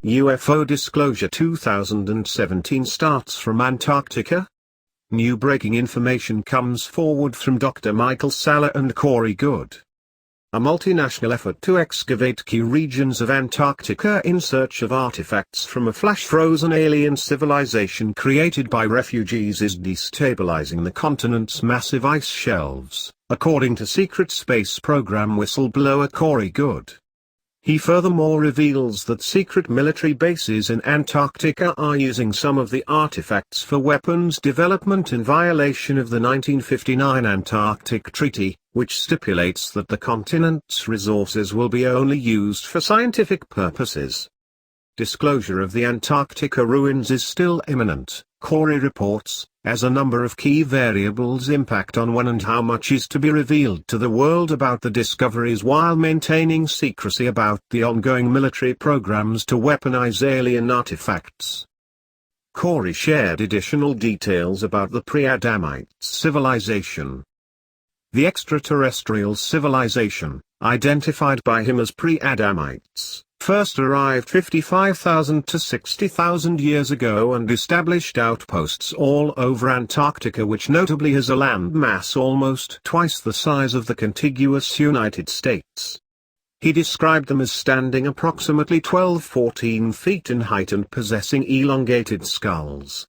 UFO Disclosure 2017 starts from Antarctica. New breaking information comes forward from Dr. Michael Salla and Goode. A multinational effort to excavate key regions of Antarctica in search of artifacts from a flash-frozen alien civilization created by refugees is destabilizing the continent's massive ice shelves, according to secret space program whistleblower Goode. He furthermore reveals that secret military bases in Antarctica are using some of the artifacts for weapons development in violation of the 1959 Antarctic Treaty, which stipulates that the continent's resources will be only used for scientific purposes. Disclosure of the Antarctica ruins is still imminent, Goode reports, as a number of key variables impact on when and how much is to be revealed to the world about the discoveries while maintaining secrecy about the ongoing military programs to weaponize alien artifacts. Goode shared additional details about the Pre-Adamites civilization. The extraterrestrial civilization, identified by him as Pre-Adamites, first arrived 55,000 to 60,000 years ago and established outposts all over Antarctica, which notably has a land mass almost twice the size of the contiguous United States. He described them as standing approximately 12–14 feet in height and possessing elongated skulls.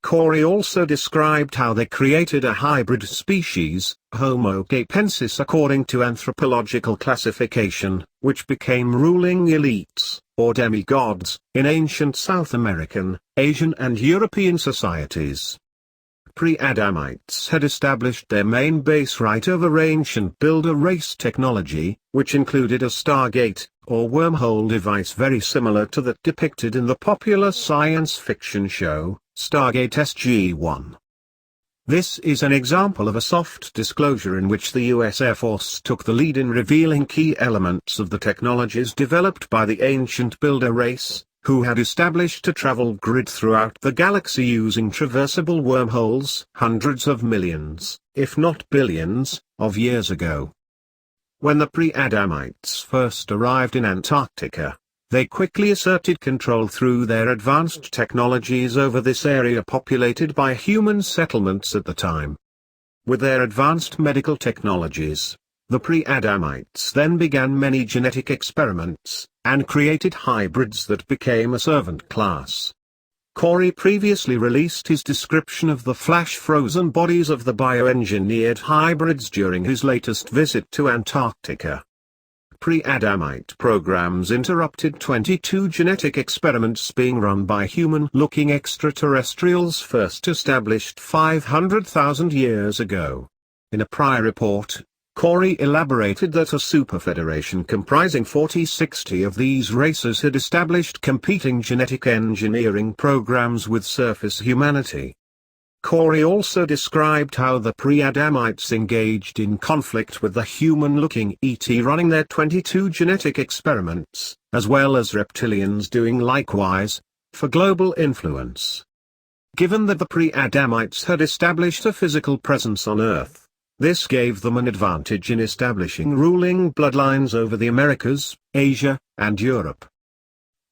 Goode also described how they created a hybrid species, Homo capensis according to anthropological classification, which became ruling elites, or demigods, in ancient South American, Asian and European societies. Pre-Adamites had established their main base right over ancient builder race technology, which included a stargate, or wormhole device very similar to that depicted in the popular science fiction show, Stargate SG-1. This is an example of a soft disclosure in which the US Air Force took the lead in revealing key elements of the technologies developed by the ancient builder race, who had established a travel grid throughout the galaxy using traversable wormholes hundreds of millions, if not billions, of years ago. When the Pre-Adamites first arrived in Antarctica, they quickly asserted control through their advanced technologies over this area populated by human settlements at the time. With their advanced medical technologies, the Pre-Adamites then began many genetic experiments, and created hybrids that became a servant class. Goode previously released his description of the flash-frozen bodies of the bioengineered hybrids during his latest visit to Antarctica. Pre-Adamite programs interrupted 22 genetic experiments being run by human-looking extraterrestrials first established 500,000 years ago. In a prior report, Goode elaborated that a superfederation comprising 40–60 of these races had established competing genetic engineering programs with surface humanity. Goode also described how the Pre-Adamites engaged in conflict with the human-looking ET running their 22 genetic experiments, as well as reptilians doing likewise, for global influence. Given that the Pre-Adamites had established a physical presence on Earth, this gave them an advantage in establishing ruling bloodlines over the Americas, Asia, and Europe.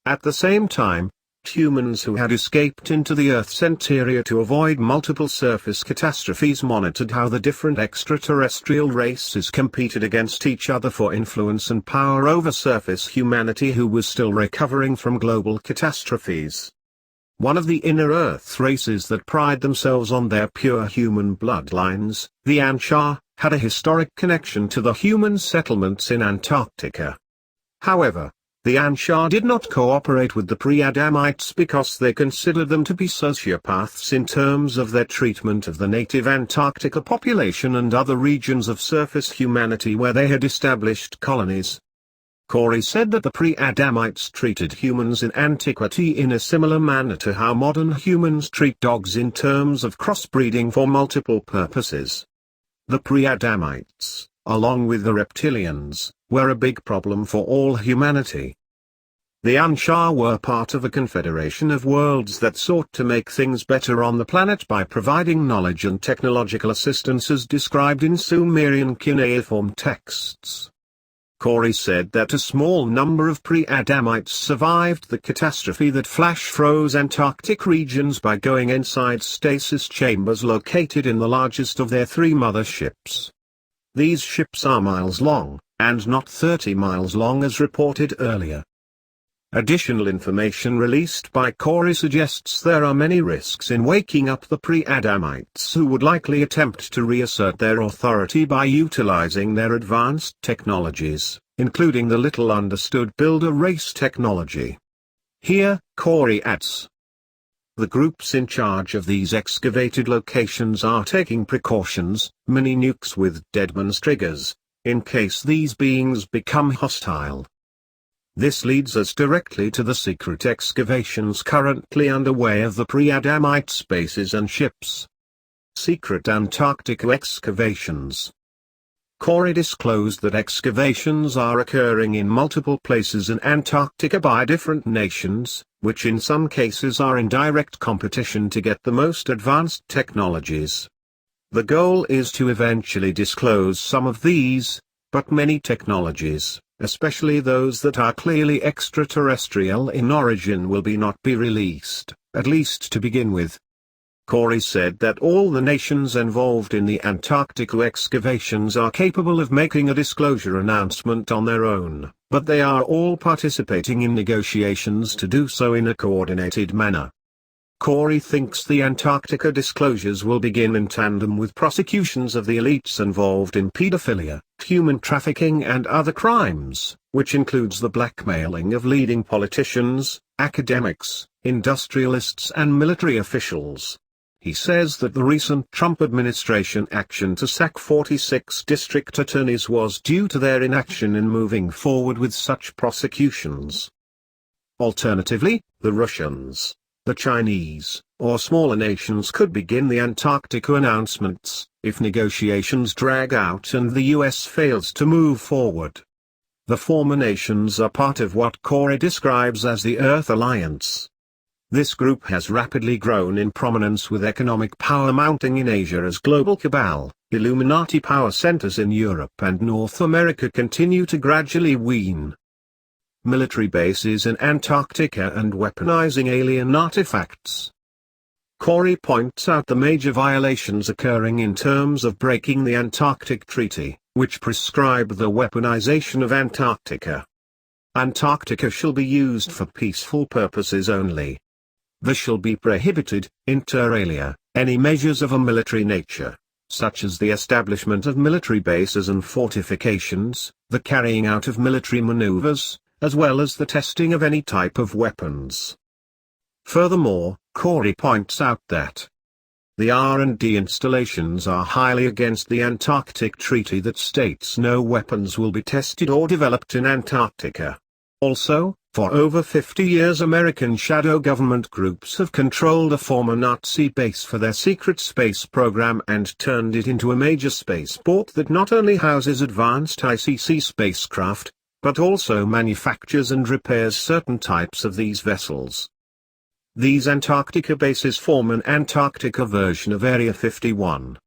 At the same time, humans who had escaped into the Earth's interior to avoid multiple surface catastrophes monitored how the different extraterrestrial races competed against each other for influence and power over surface humanity who was still recovering from global catastrophes. One of the inner Earth races that pride themselves on their pure human bloodlines, the Anshar, had a historic connection to the human settlements in Antarctica. However, the Anshar did not cooperate with the Pre-Adamites because they considered them to be sociopaths in terms of their treatment of the native Antarctica population and other regions of surface humanity where they had established colonies. Goode said that the Pre-Adamites treated humans in antiquity in a similar manner to how modern humans treat dogs in terms of crossbreeding for multiple purposes. The Pre-Adamites, along with the reptilians, were a big problem for all humanity. The Anshar were part of a confederation of worlds that sought to make things better on the planet by providing knowledge and technological assistance as described in Sumerian cuneiform texts. Corey said that a small number of pre-Adamites survived the catastrophe that flash froze Antarctic regions by going inside stasis chambers located in the largest of their 3 mother ships. These ships are miles long, and not 30 miles long as reported earlier. Additional information released by Corey suggests there are many risks in waking up the pre-Adamites who would likely attempt to reassert their authority by utilizing their advanced technologies, including the little understood builder race technology. Here, Corey adds, the groups in charge of these excavated locations are taking precautions, mini nukes with deadman's triggers, in case these beings become hostile. This leads us directly to the secret excavations currently underway of the pre-Adamite spaces and ships. Secret Antarctica excavations. Corey disclosed that excavations are occurring in multiple places in Antarctica by different nations, which in some cases are in direct competition to get the most advanced technologies. The goal is to eventually disclose some of these, but many technologies, especially those that are clearly extraterrestrial in origin, will not be released, at least to begin with. Corey said that all the nations involved in the Antarctica excavations are capable of making a disclosure announcement on their own, but they are all participating in negotiations to do so in a coordinated manner. Corey thinks the Antarctica disclosures will begin in tandem with prosecutions of the elites involved in pedophilia, human trafficking and other crimes, which includes the blackmailing of leading politicians, academics, industrialists and military officials. He says that the recent Trump administration action to sack 46 district attorneys was due to their inaction in moving forward with such prosecutions. Alternatively, the Russians, the Chinese, or smaller nations could begin the Antarctica announcements, if negotiations drag out and the US fails to move forward. The former nations are part of what Corey describes as the Earth Alliance. This group has rapidly grown in prominence with economic power mounting in Asia as global cabal, Illuminati power centers in Europe and North America continue to gradually wane. Military bases in Antarctica and weaponizing alien artifacts. Corey points out the major violations occurring in terms of breaking the Antarctic Treaty, which prescribe the weaponization of Antarctica. Antarctica shall be used for peaceful purposes only. There shall be prohibited, inter alia, any measures of a military nature, such as the establishment of military bases and fortifications, the carrying out of military maneuvers, as well as the testing of any type of weapons. Furthermore, Corey points out that the R&D installations are highly against the Antarctic Treaty that states no weapons will be tested or developed in Antarctica. Also, for over 50 years American shadow government groups have controlled a former Nazi base for their secret space program and turned it into a major spaceport that not only houses advanced ICC spacecraft, but also manufactures and repairs certain types of these vessels. These Antarctica bases form an Antarctica version of Area 51.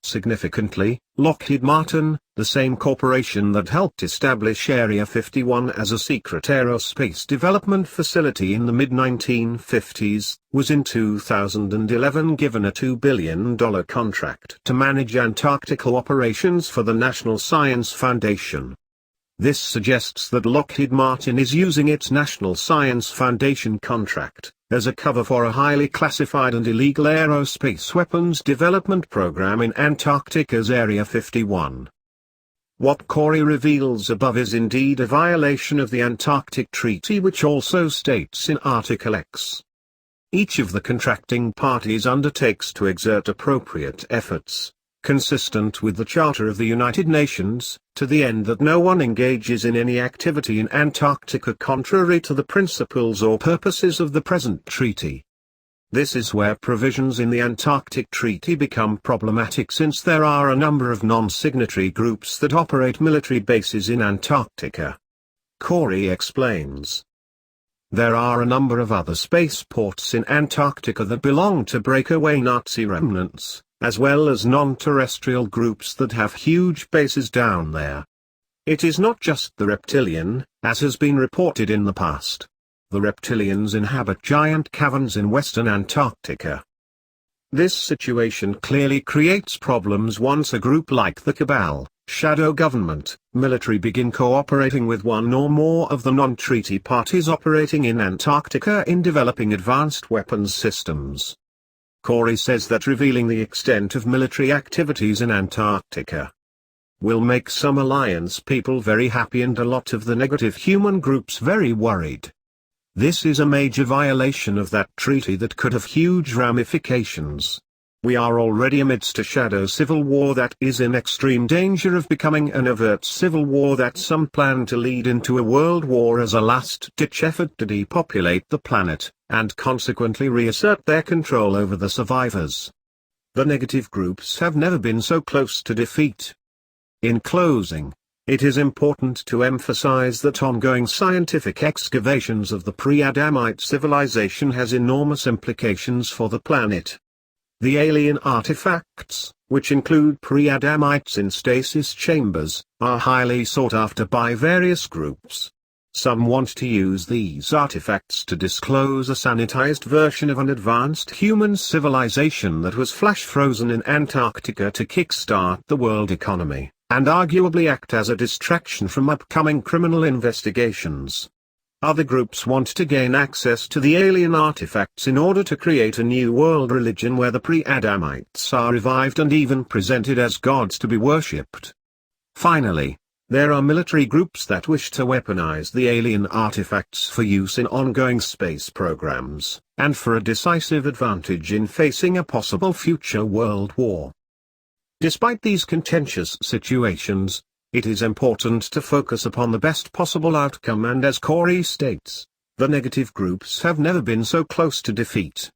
Significantly, Lockheed Martin, the same corporation that helped establish Area 51 as a secret aerospace development facility in the mid-1950s, was in 2011 given a $2 billion contract to manage Antarctica operations for the National Science Foundation. This suggests that Lockheed Martin is using its National Science Foundation contract as a cover for a highly classified and illegal aerospace weapons development program in Antarctica's Area 51. What Corey reveals above is indeed a violation of the Antarctic Treaty, which also states in Article X. Each of the contracting parties undertakes to exert appropriate efforts, consistent with the Charter of the United Nations, to the end that no one engages in any activity in Antarctica contrary to the principles or purposes of the present treaty. This is where provisions in the Antarctic Treaty become problematic, since there are a number of non-signatory groups that operate military bases in Antarctica. Corey explains. There are a number of other spaceports in Antarctica that belong to breakaway Nazi remnants, as well as non-terrestrial groups that have huge bases down there. It is not just the reptilian, as has been reported in the past. The reptilians inhabit giant caverns in western Antarctica. This situation clearly creates problems once a group like the Cabal, shadow government, military begin cooperating with one or more of the non-treaty parties operating in Antarctica in developing advanced weapons systems. Corey says that revealing the extent of military activities in Antarctica will make some alliance people very happy and a lot of the negative human groups very worried. This is a major violation of that treaty that could have huge ramifications. We are already amidst a shadow civil war that is in extreme danger of becoming an overt civil war that some plan to lead into a world war as a last-ditch effort to depopulate the planet, and consequently reassert their control over the survivors. The negative groups have never been so close to defeat. In closing, it is important to emphasize that ongoing scientific excavations of the Pre-Adamite civilization has enormous implications for the planet. The alien artifacts, which include Pre-Adamites in stasis chambers, are highly sought after by various groups. Some want to use these artifacts to disclose a sanitized version of an advanced human civilization that was flash-frozen in Antarctica to kickstart the world economy, and arguably act as a distraction from upcoming criminal investigations. Other groups want to gain access to the alien artifacts in order to create a new world religion where the Pre-Adamites are revived and even presented as gods to be worshipped. Finally, there are military groups that wish to weaponize the alien artifacts for use in ongoing space programs, and for a decisive advantage in facing a possible future world war. Despite these contentious situations, it is important to focus upon the best possible outcome, and as Corey states, the negative groups have never been so close to defeat.